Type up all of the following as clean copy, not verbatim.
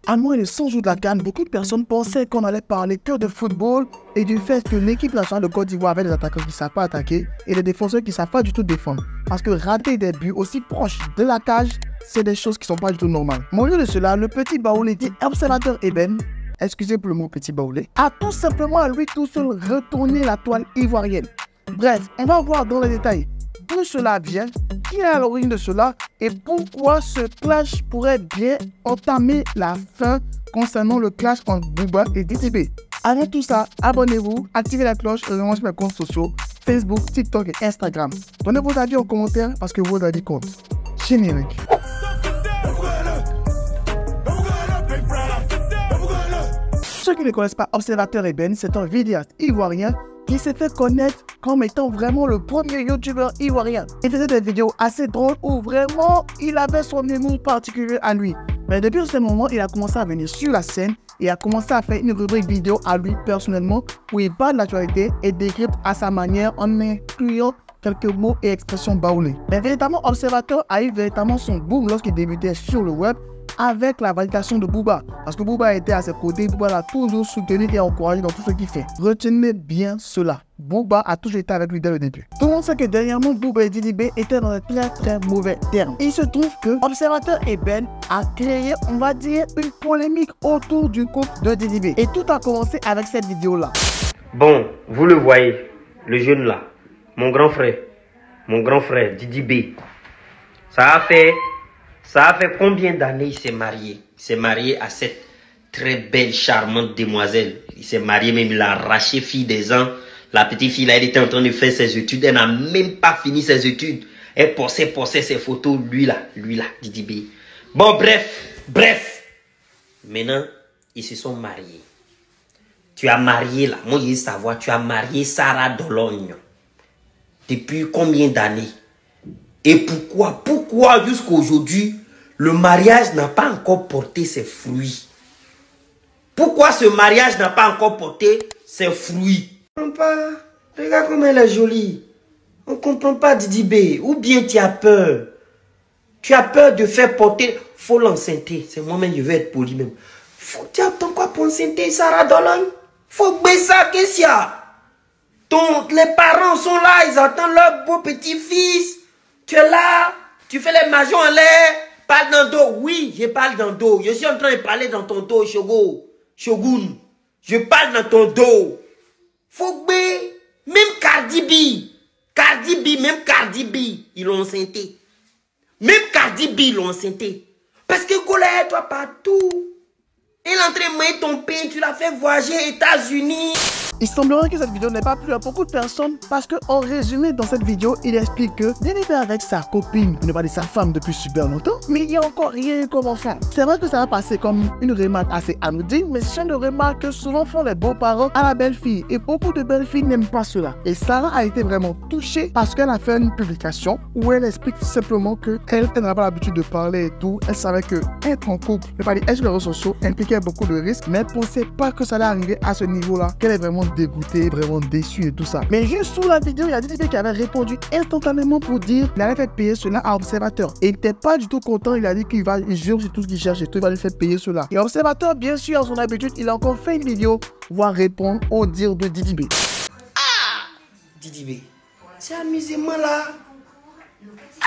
À moins de 100 jours de la CAN, beaucoup de personnes pensaient qu'on allait parler que de football et du fait que l'équipe nationale de Côte d'Ivoire avait des attaquants qui ne savent pas attaquer et des défenseurs qui ne savent pas du tout défendre. Parce que rater des buts aussi proches de la cage, c'est des choses qui ne sont pas du tout normales. Au lieu de cela, le petit Baoulé dit observateur Eben, excusez pour le mot petit Baoulé, a tout simplement à lui tout seul retourné la toile ivoirienne. Bref, on va voir dans les détails d'où cela vient, qui est à l'origine de cela et pourquoi ce clash pourrait bien entamer la fin concernant le clash entre Booba et DDB. Avant tout ça, abonnez-vous, activez la cloche et rejoignez mes comptes sociaux Facebook, TikTok et Instagram. Donnez vos avis en commentaire parce que vos avis comptent. Générique. Ceux qui ne connaissent pas Observateur Eben, c'est un vidéaste ivoirien qui s'est fait connaître comme étant vraiment le premier youtubeur ivoirien. Il faisait des vidéos assez drôles où vraiment il avait son humour particulier à lui. Mais depuis ce moment, il a commencé à venir sur la scène et a commencé à faire une rubrique vidéo à lui personnellement où il parle de l'actualité et décrypte à sa manière en incluant quelques mots et expressions baoulées. Mais véritablement, Observateur a eu véritablement son boom lorsqu'il débutait sur le web avec la validation de Booba. Parce que Booba était à ses côtés, Booba l'a toujours soutenu et encouragé dans tout ce qu'il fait. Retenez bien cela. Booba a toujours été avec lui dès le début. Tout le monde sait que dernièrement, Booba et DDB étaient dans de très mauvais termes. Il se trouve que Observateur Eben a créé, on va dire, une polémique autour du couple de DDB. Et tout a commencé avec cette vidéo-là. Bon, vous le voyez, le jeune là, mon grand frère, DDB, ça a fait combien d'années il s'est marié? Il s'est marié à cette très belle, charmante demoiselle. Il s'est marié, même il a arraché fille des ans. La petite fille là, elle était en train de faire ses études. Elle n'a même pas fini ses études. Elle postait ses photos. Lui là, DDB. Bon, bref. Maintenant, ils se sont mariés. Tu as marié là, moi je veux savoir, tu as marié Sarah Dologne. Depuis combien d'années? Et pourquoi jusqu'à aujourd'hui, le mariage n'a pas encore porté ses fruits? Pourquoi ce mariage n'a pas encore porté ses fruits? On comprend pas. Regarde comme elle est jolie. On ne comprend pas DDB. Ou bien tu as peur. Tu as peur de faire porter. Faut l'enceinter. C'est moi-même, je vais être poli même. Tu attends quoi pour enceinter Sarah Dologne? Faut baisser ça, qu'est-ce qu'il y a? Les parents sont là, ils attendent leur beau petit-fils. Tu es là, tu fais les majons en l'air, parle dans le dos. Oui, je parle dans le dos. Je suis en train de parler dans ton dos, Shogun. Je parle dans ton dos. Faut que même Cardi B, ils l'ont enceinté. Même Cardi B, ils l'ont enceinté. Parce que Golaï, toi partout. Il est en train de mettre ton pain, tu l'as fait voyager aux États-Unis. Il semblerait que cette vidéo n'ait pas plu à beaucoup de personnes parce qu'en résumé dans cette vidéo, il explique que DDB avec sa copine, pour ne pas dire sa femme depuis super longtemps, mais il n'y a encore rien comme enfant. C'est vrai que ça va passer comme une remarque assez anodine, mais c'est une remarque que souvent font les beaux-parents à la belle-fille et beaucoup de belles-filles n'aiment pas cela. Et Sarah a été vraiment touchée parce qu'elle a fait une publication où elle explique simplement qu'elle n'a pas l'habitude de parler et tout. Elle savait que être en couple, ne pas dire être sur les réseaux sociaux, impliquait beaucoup de risques, mais elle ne pensait pas que ça allait arriver à ce niveau-là, qu'elle est vraiment dégoûté, vraiment déçu et tout ça. Mais juste sous la vidéo, il y a DDB qui avait répondu instantanément pour dire qu'il allait faire payer cela à Observateur. Et il n'était pas du tout content, il a dit qu'il jure sur tout ce qu'il cherche et tout, il va lui faire payer cela. Et Observateur, bien sûr, à son habitude, il a encore fait une vidéo pour répondre au dire de DDB. Ah, DDB, c'est amusement là. Ah.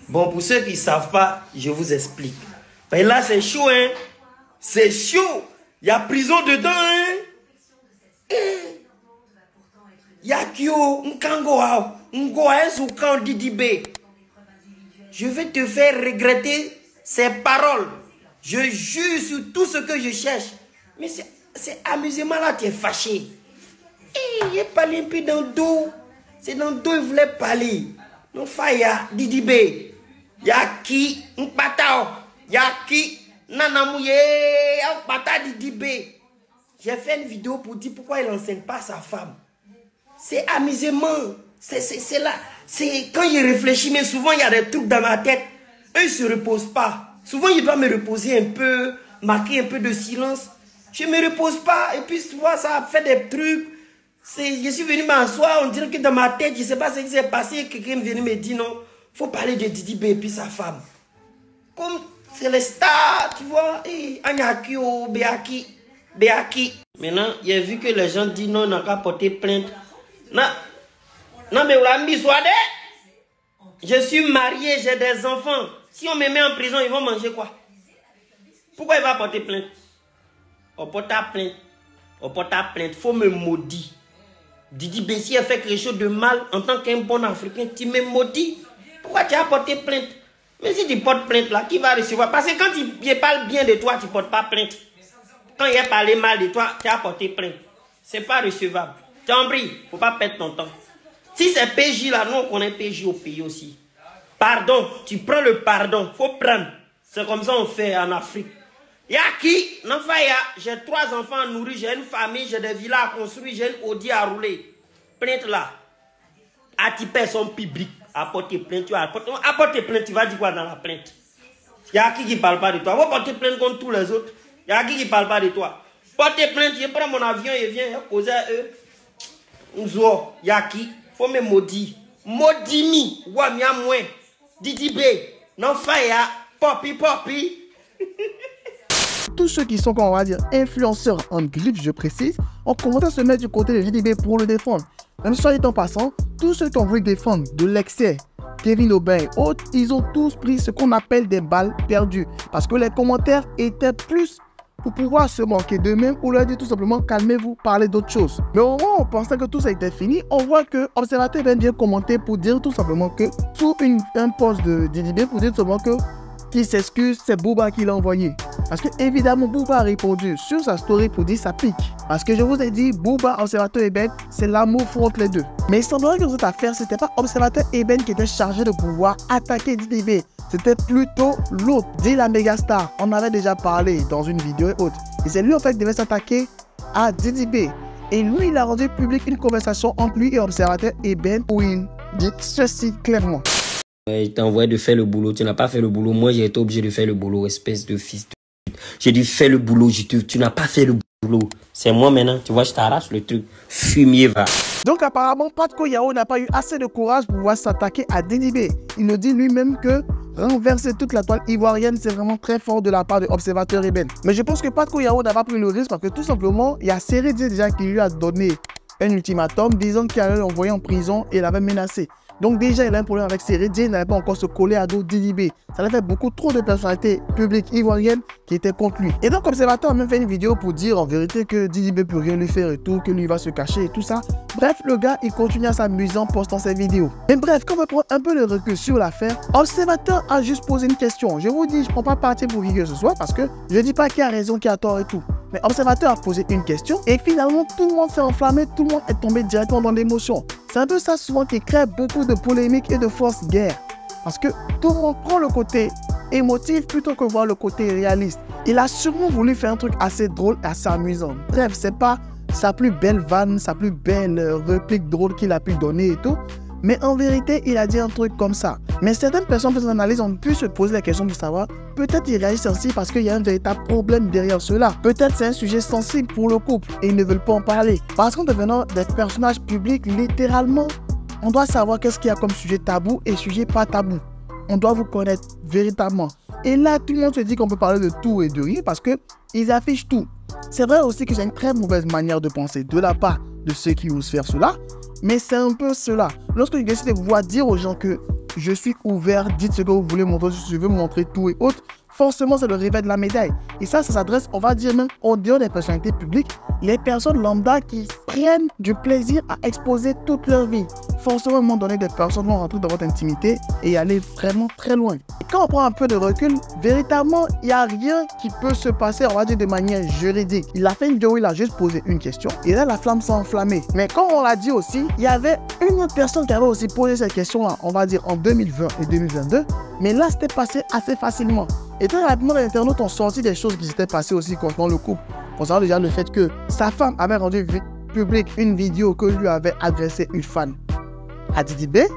Bon, pour ceux qui ne savent pas, je vous explique. Et là, c'est chaud, hein. C'est chaud. Il y a prison dedans, hein. Il y a Kyo, Nkangoa, Ngoa, Soukan, DDB. Je vais te faire regretter ces paroles. Je jure sur tout ce que je cherche. Mais c'est amusement là, tu es fâché. Il est parlé un peu dans le dos. C'est dans le dos, il voulait parler. Non, Faya, DDB. Yaki, Mpatao. Yaki. Nanamouye, DDB. J'ai fait une vidéo pour dire pourquoi il n'enseigne pas sa femme. C'est amusement. C'est là. C'est quand il réfléchit, mais souvent il y a des trucs dans ma tête. Eux, ils ne se reposent pas. Souvent, il doit me reposer un peu, marquer un peu de silence. Je ne me repose pas. Et puis, souvent, ça fait des trucs. Je suis venu m'asseoir, on dirait que dans ma tête, je ne sais pas ce qui s'est passé. Quelqu'un est venu me dire non, il faut parler de DDB et puis sa femme. Comme C'est les stars, tu vois. Anyakio, Beaki. Maintenant, il a vu que les gens disent non, on n'a qu'à porter plainte. Non, mais on l'a mis soidé. Je suis marié, j'ai des enfants. Si on me met en prison, ils vont manger quoi? Pourquoi il va porter plainte? On porte ta plainte. Faut me maudire. Didi Bessi a fait quelque chose de mal en tant qu'un bon Africain. Tu me maudis. Pourquoi tu as porté plainte? Mais si tu portes plainte là, qui va recevoir? Parce que quand il parle bien de toi, tu ne portes pas plainte. Quand il a parlé mal de toi, tu as porté plainte. C'est pas recevable. Tu en prie, faut pas perdre ton temps. Si c'est PJ là, nous on connaît PJ au pays aussi. Pardon, tu prends le pardon. Faut prendre. C'est comme ça on fait en Afrique. Yaki, j'ai 3 enfants à nourrir, j'ai une famille, j'ai des villas à construire, j'ai une Audi à rouler. Plainte là. Attiper son public. Apporter plainte, tu vas apporter plainte, tu vas dire quoi dans la plainte? Yaki qui parle pas de toi. Va porter plainte contre tous les autres. Yaki qui parle pas de toi. Porter plainte, je prends mon avion et viens causer à eux. Nzo, Yaki, faut me maudire. Maudimi, Wamia moins. Didi B, non faya, popi. Tous ceux qui sont, on va dire, influenceurs en grippe, je précise, ont commencé à se mettre du côté de JDB pour le défendre. Même soit étant passant, tous ceux qui ont voulu défendre de l'excès, Kevin Aubin et autres, ils ont tous pris ce qu'on appelle des balles perdues. Parce que les commentaires étaient plus pour pouvoir se moquer d'eux-mêmes ou leur dire tout simplement calmez-vous, parlez d'autre chose. Mais au moment où on pensait que tout ça était fini, on voit que Observateur vient commenter pour dire tout simplement que sous un post de JDB pour dire tout simplement que qui s'excuse, c'est Booba qui l'a envoyé. Parce que évidemment, Booba a répondu sur sa story pour dire ça pique. Parce que je vous ai dit, Booba, Observateur et Ben, c'est l'amour entre les deux. Mais il semblerait que cette affaire, c'était pas Observateur et Ben qui était chargé de pouvoir attaquer JDB. C'était plutôt l'autre, dit la mégastar. On avait déjà parlé dans une vidéo et autres. Et c'est lui en fait qui devait s'attaquer à JDB. Et lui, il a rendu public une conversation entre lui et Observateur et Ben où il dit ceci clairement. Je t'ai envoyé de faire le boulot, tu n'as pas fait le boulot. Moi, j'ai été obligé de faire le boulot, espèce de fils de... J'ai dit, fais le boulot, tu n'as pas fait le boulot. C'est moi maintenant, tu vois, je t'arrache le truc. Fumier, va. Donc apparemment, Patko Yao n'a pas eu assez de courage pour pouvoir s'attaquer à JDB. Il nous dit lui-même que renverser toute la toile ivoirienne, c'est vraiment très fort de la part de Observateur et Ben. Mais je pense que Patko Yao n'a pas pris le risque parce que tout simplement, il y a Sérédier déjà qui lui a donné un ultimatum disant qu'il allait l'envoyer en prison et l'avait menacé. Donc déjà, il a un problème avec Sérédier, il n'avait pas encore se coller à dos JDB. Ça a fait beaucoup trop de personnalités publiques ivoiriennes qui étaient contre lui. Et donc, Observateur a même fait une vidéo pour dire en vérité que JDB ne peut rien lui faire et tout, que lui va se cacher et tout ça. Bref, le gars, il continue à s'amuser en postant ses vidéos. Mais bref, quand on prend un peu le recul sur l'affaire, Observateur a juste posé une question. Je vous dis, je ne prends pas parti pour qui que ce soit parce que je ne dis pas qui a raison, qui a tort et tout. Mais Observateur a posé une question et finalement, tout le monde s'est enflammé, tout le monde est tombé directement dans l'émotion. C'est un peu ça souvent qui crée beaucoup de polémiques et de fausses guerres. Parce que tout le monde prend le côté émotif plutôt que voir le côté réaliste. Il a sûrement voulu faire un truc assez drôle et assez amusant. Bref, c'est pas sa plus belle vanne, sa plus belle réplique drôle qu'il a pu donner et tout. Mais en vérité, il a dit un truc comme ça. Mais certaines personnes faisant l'analyse ont pu se poser la question de savoir, peut-être il réagit ainsi parce qu'il y a un véritable problème derrière cela. Peut-être c'est un sujet sensible pour le couple et ils ne veulent pas en parler. Parce qu'en devenant des personnages publics, littéralement, on doit savoir qu'est-ce qu'il y a comme sujet tabou et sujet pas tabou. On doit vous connaître véritablement. Et là, tout le monde se dit qu'on peut parler de tout et de rien parce qu'ils affichent tout. C'est vrai aussi que c'est une très mauvaise manière de penser de la part de ceux qui osent faire cela. Mais c'est un peu cela. Lorsque je décide de pouvoir dire aux gens que je suis ouvert, dites ce que vous voulez montrer, si je veux montrer tout et autres, forcément c'est le revers de la médaille. Et ça s'adresse, on va dire même, au dehors des personnalités publiques, les personnes lambda qui prennent du plaisir à exposer toute leur vie. Forcément, à un moment donné, des personnes vont rentrer dans votre intimité et aller vraiment très loin. Et quand on prend un peu de recul, véritablement, il n'y a rien qui peut se passer, on va dire, de manière juridique. Il a fait une vidéo, il a juste posé une question. Et là, la flamme s'est enflammée. Mais comme on l'a dit aussi, il y avait une autre personne qui avait aussi posé cette question-là, on va dire en 2020 et 2022. Mais là, c'était passé assez facilement. Et très rapidement, les internautes ont sorti des choses qui s'étaient passées aussi concernant le couple. Concernant déjà le fait que sa femme avait rendu public une vidéo que lui avait adressée une fan à JDB.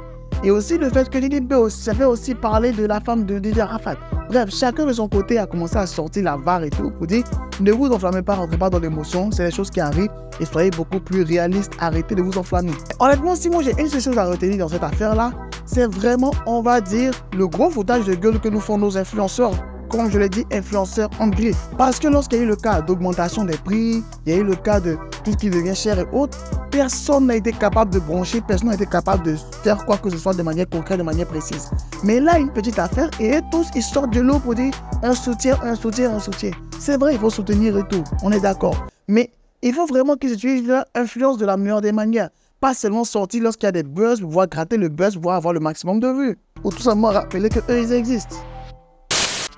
Et aussi le fait que JDB savait aussi parler de la femme de Didier Arafat. Bref, chacun de son côté a commencé à sortir la VAR et tout pour dire ne vous enflammez pas, rentrez pas dans l'émotion, c'est des choses qui arrivent et soyez beaucoup plus réaliste, arrêtez de vous enflammer. Honnêtement, si moi j'ai une seule chose à retenir dans cette affaire-là, c'est vraiment, on va dire, le gros foutage de gueule que nous font nos influenceurs comme je l'ai dit, influenceurs anglais. Parce que lorsqu'il y a eu le cas d'augmentation des prix, il y a eu le cas de tout ce qui devient cher et autres, personne n'a été capable de brancher, personne n'a été capable de faire quoi que ce soit de manière concrète, de manière précise. Mais là, une petite affaire, et tous, ils sortent de l'eau pour dire un soutien, un soutien, un soutien. C'est vrai, il faut soutenir et tout, on est d'accord. Mais il faut vraiment qu'ils utilisent leur influence de la meilleure des manières. Pas seulement sortir lorsqu'il y a des buzz, pour pouvoir gratter le buzz, pour pouvoir avoir le maximum de vues. Ou tout simplement rappeler qu'eux, ils existent.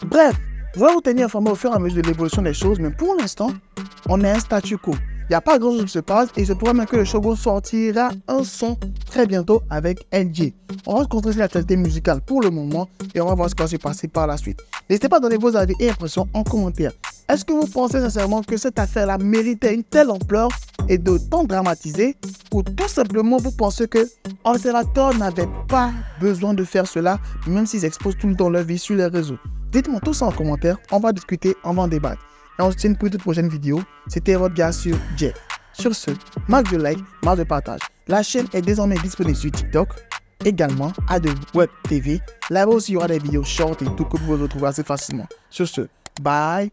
Bref, je vais vous tenir informé au fur et à mesure de l'évolution des choses, mais pour l'instant, on est un statu quo. Il n'y a pas grand chose qui se passe et il se pourrait même que le Shogun sortira un son très bientôt avec NJ. On va se concentrer sur l'actualité musicale pour le moment et on va voir ce qui va se passer par la suite. N'hésitez pas à donner vos avis et impressions en commentaire. Est-ce que vous pensez sincèrement que cette affaire-là méritait une telle ampleur et d'autant dramatisée, ou tout simplement vous pensez que Observateur n'avait pas besoin de faire cela, même s'ils exposent tout le temps leur vie sur les réseaux? Dites-moi tout ça en commentaire, on va discuter, on va en débattre. Et on se tient pour une toute prochaine vidéo. C'était votre gars sur Jeff. Sur ce, marque de like, marque de partage. La chaîne est désormais disponible sur TikTok, également à de Web TV. Là-bas aussi, il y aura des vidéos short et tout que vous pouvez retrouver assez facilement. Sur ce, bye.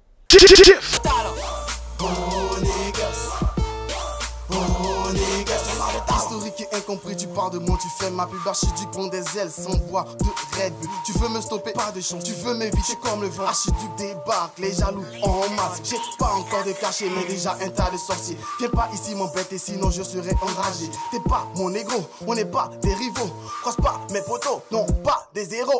Historique et incompris, tu parles de moi, tu fais ma pub, archiduc prend des ailes sans voix de Red Bull. Tu veux me stopper, pas de chance, tu veux m'éviter comme le vent. Archiduc débarque, les jaloux en masse. J'ai pas encore de cachet, mais déjà un tas de sorciers. Viens pas ici m'embêter, sinon je serai enragé. T'es pas mon négro, on n'est pas des rivaux. Croise pas mes potos, non pas des héros.